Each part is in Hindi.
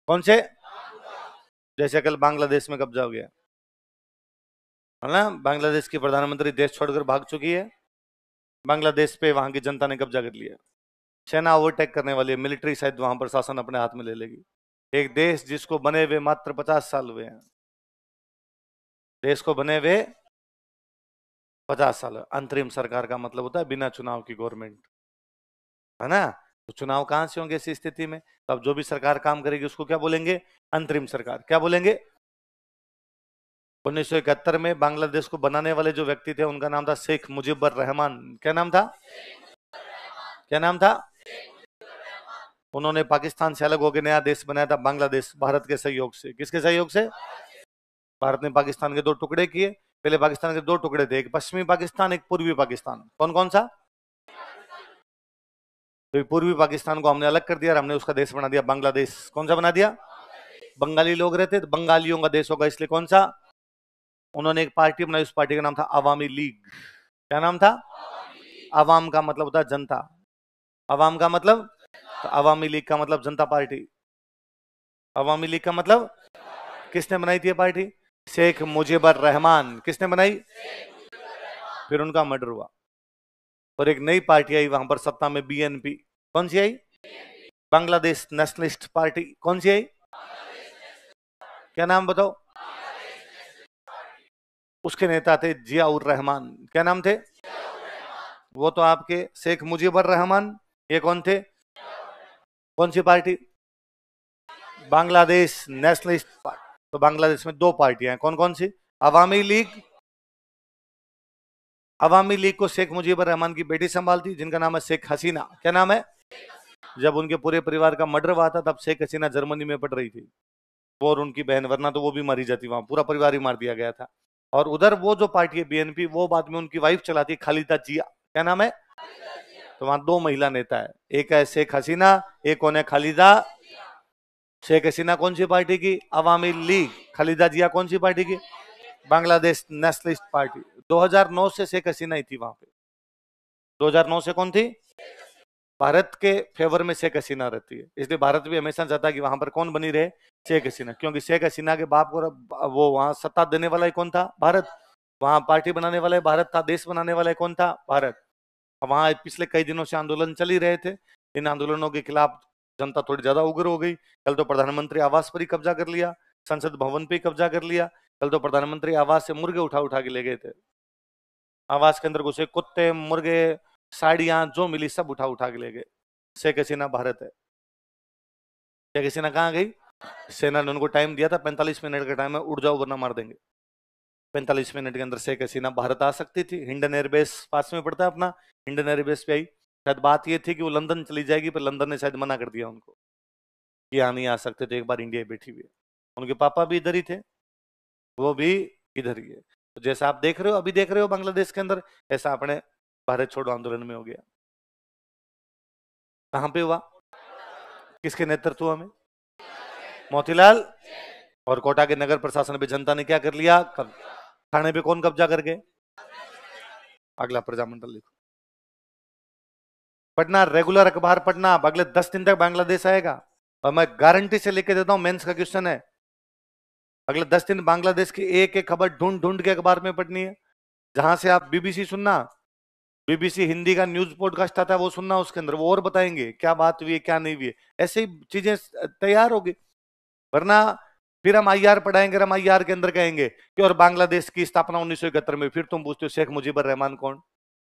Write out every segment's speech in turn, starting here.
कौन से? जैसे कल बांग्लादेश में कब्जा हो गया है ना, बांग्लादेश की प्रधानमंत्री देश छोड़कर भाग चुकी है, बांग्लादेश पे वहां की जनता ने कब्जा कर लिया, सेना ओवरटेक करने वाली है, मिलिट्री शायद वहां पर शासन अपने हाथ में ले लेगी। एक देश जिसको बने हुए मात्र 50 साल हुए हैं, देश को बने हुए 50 साल, अंतरिम सरकार का मतलब होता है बिना चुनाव की गवर्नमेंट, है ना। तो चुनाव कहां से होंगे इस स्थिति में? तो अब जो भी सरकार काम करेगी उसको क्या बोलेंगे? अंतरिम सरकार। क्या बोलेंगे? 1971 में बांग्लादेश को बनाने वाले जो व्यक्ति थे उनका नाम था शेख मुजीबुर रहमान। क्या नाम था? क्या नाम था? उन्होंने पाकिस्तान से अलग होकर नया देश बनाया था बांग्लादेश, भारत के सहयोग से। किसके सहयोग से? भारत ने पाकिस्तान के दो टुकड़े किए। पहले पाकिस्तान के दो टुकड़े थे, एक पश्चिमी पाकिस्तान, एक पूर्वी पाकिस्तान। कौन कौन सा? तो पूर्वी पाकिस्तान को हमने अलग कर दिया और हमने उसका देश बना दिया बांग्लादेश। कौन सा बना दिया? बंगाली लोग रहते तो बंगालियों का देश होगा, इसलिए कौन सा? उन्होंने एक पार्टी बनाई, उस पार्टी का नाम था अवामी लीग। क्या नाम था? अवाम का मतलब होता है जनता, अवाम का मतलब, तो अवामी लीग का मतलब जनता पार्टी। अवामी लीग का मतलब, किसने बनाई थी ये पार्टी? शेख मुजीबुर रहमान। किसने बनाई? फिर उनका मर्डर हुआ और एक नई पार्टी आई वहां पर सत्ता में, बीएनपी। कौन सी आई? Bangladesh nationalist party. कौन सी आई? क्या नाम बताओ? उसके नेता थे जियाउर रहमान। क्या नाम थे? वो तो आपके शेख मुजीबुर रहमान, ये कौन थे? कौन सी पार्टी? Bangladesh nationalist party. तो बांग्लादेश में दो पार्टियां हैं, कौन कौन सी? अवामी लीग, अवामी लीग को शेख मुजीबुर रहमान की बेटी संभालती जिनका नाम है शेख हसीना। क्या नाम है? जब उनके पूरे परिवार का मर्डर हुआ था तब शेख हसीना जर्मनी में पढ़ रही थी, वो और उनकी बहन, वरना तो वो भी मारी जाती, वहां पूरा परिवार ही मार दिया गया था। और उधर वो जो पार्टी है बीएनपी, वो बाद में उनकी वाइफ चलाती है, खालिदा जिया। क्या नाम है? तो वहां दो महिला नेता है, एक है शेख हसीना, एक कौन है? खालिदा। शेख हसीना कौन सी पार्टी की? अवामी लीग। खालिदा जिया कौन सी पार्टी की? Bangladesh nationalist party. 2009 से शेख हसीना ही थी वहां पे। 2009 से कौन थी? भारत के फेवर में शेख हसीना रहती है, इसलिए भारत भी हमेशा चाहता है कि वहां पर कौन बनी रहे? शेख हसीना, क्योंकि शेख हसीना के बाप को वो वहां सत्ता देने वाला ही कौन था? भारत। वहां पार्टी बनाने वाला भारत था, देश बनाने वाला कौन था? भारत। वहां पिछले कई दिनों से आंदोलन चल ही रहे थे, इन आंदोलनों के खिलाफ जनता थोड़ी ज्यादा उग्र हो गई। कल तो प्रधानमंत्री आवास पर ही कब्जा कर लिया, संसद भवन पे ही कब्जा कर लिया। कल तो प्रधानमंत्री आवास से मुर्गे उठा उठा के ले गए थे, आवास के अंदर घुसे कुत्ते, मुर्गे, साड़ियां जो मिली सब उठा उठा के ले गए। शेख हसीना भारत है। शेख हसीना कहाँ गई? सेना ने उनको टाइम दिया था, 45 मिनट का टाइम है, उड़ जाओ वरना मार देंगे। 45 मिनट के अंदर शेख हसीना भारत आ सकती थी, हिंडन एयरबेस पास में पड़ता है अपना, हिंडन एयरबेस पे आई। शायद बात ये थी कि वो लंदन चली जाएगी, पर लंदन ने शायद मना कर दिया उनको कि यहाँ नहीं आ सकते, तो एक बार इंडिया बैठी हुई है। उनके पापा भी इधर ही थे, वो भी इधर ही है। तो जैसा आप देख रहे हो, अभी देख रहे हो बांग्लादेश के अंदर, ऐसा अपने भारत छोड़ो आंदोलन में हो गया। कहां पे हुआ? किसके नेतृत्व में? मोतीलाल। और कोटा के नगर प्रशासन पे जनता ने क्या कर लिया? थाने पे कौन कब्जा कर गए? अगला प्रजामंडल लिखो, पढ़ना, रेगुलर अखबार पढ़ना, अगले 10 दिन तक बांग्लादेश आएगा और मैं गारंटी से लेके देता हूं, मेंस का क्वेश्चन है। अगले 10 दिन बांग्लादेश की एक एक खबर ढूंढ ढूंढ के अखबार में पढ़नी है। जहां से आप बीबीसी सुनना, बीबीसी हिंदी का न्यूज पॉडकास्ट आता है वो सुनना, उसके अंदर वो और बताएंगे क्या बात हुई है क्या नहीं हुई है, ऐसे ही चीजें तैयार होगी। वरना फिर हम आईआर पढ़ाएंगे, हम आईआर के अंदर कहेंगे कि और बांग्लादेश की स्थापना 1971 में, फिर तुम पूछते हो शेख मुजीबुर रहमान कौन?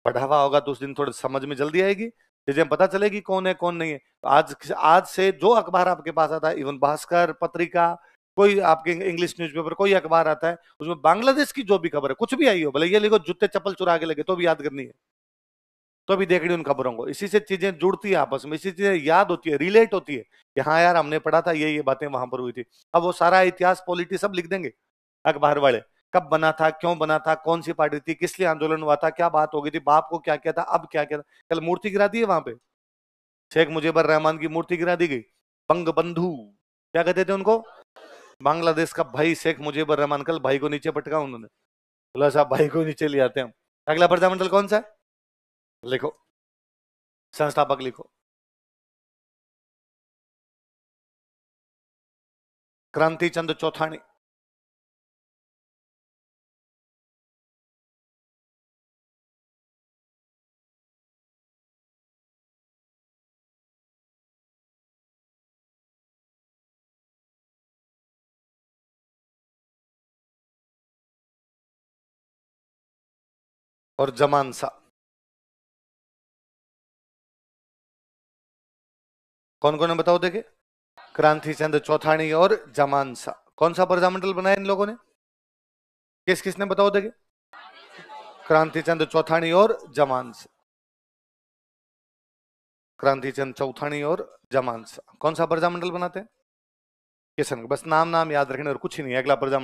पढ़ा हुआ होगा तो उस दिन थोड़ा समझ में जल्दी आएगी, चीजें पता चलेगी कौन है कौन नहीं है। तो आज से जो अखबार आपके पास आता है, इवन भास्कर पत्रिका, कोई आपके इंग्लिश न्यूज़पेपर, कोई अखबार आता है, उसमें बांग्लादेश की जो भी खबर है, कुछ भी आई हो, भले ये लिखो जूते चप्पल चुरा के लगे, तो भी याद करनी है, तो भी देखनी उन खबरों को। इसी से चीजें जुड़ती है आपस में, इसी चीजें याद होती है, रिलेट होती है कि हाँ यार हमने पढ़ा था, ये बातें वहां पर हुई थी। अब वो सारा इतिहास, पॉलिटी सब लिख देंगे अखबार वाले, कब बना था, क्यों बना था, कौन सी पार्टी थी, किस लिए आंदोलन हुआ था, क्या बात हो गई थी, बाप को क्या किया था, अब क्या किया था। कल मूर्ति गिरा दी है वहां पे, शेख मुजीबुर रहमान की मूर्ति गिरा दी गई। बंग बंधु क्या कहते थे उनको? बांग्लादेश का भाई शेख मुजीबुर रहमान, कल भाई को नीचे पटका उन्होंने, बोला साहब भाई को नीचे ले आते हैं हम। अगला प्रजामंडल कौन सा है? लिखो, संस्थापक लिखो। क्रांति चंद चौथानी, और जमानसा। कौन कौन है बताओ देखे? क्रांति चंद चौथानी और जमानसा। कौन सा प्रजामंडल बनाया इन लोगों ने? किस किसने बताओ देखे? क्रांति चंद चौथानी और जमानसा। क्रांति चंद चौथानी और जमानसा कौन सा प्रजामंडल बनाते हैं? किशन। बस नाम नाम याद रखने और कुछ ही नहीं। अगला प्रजा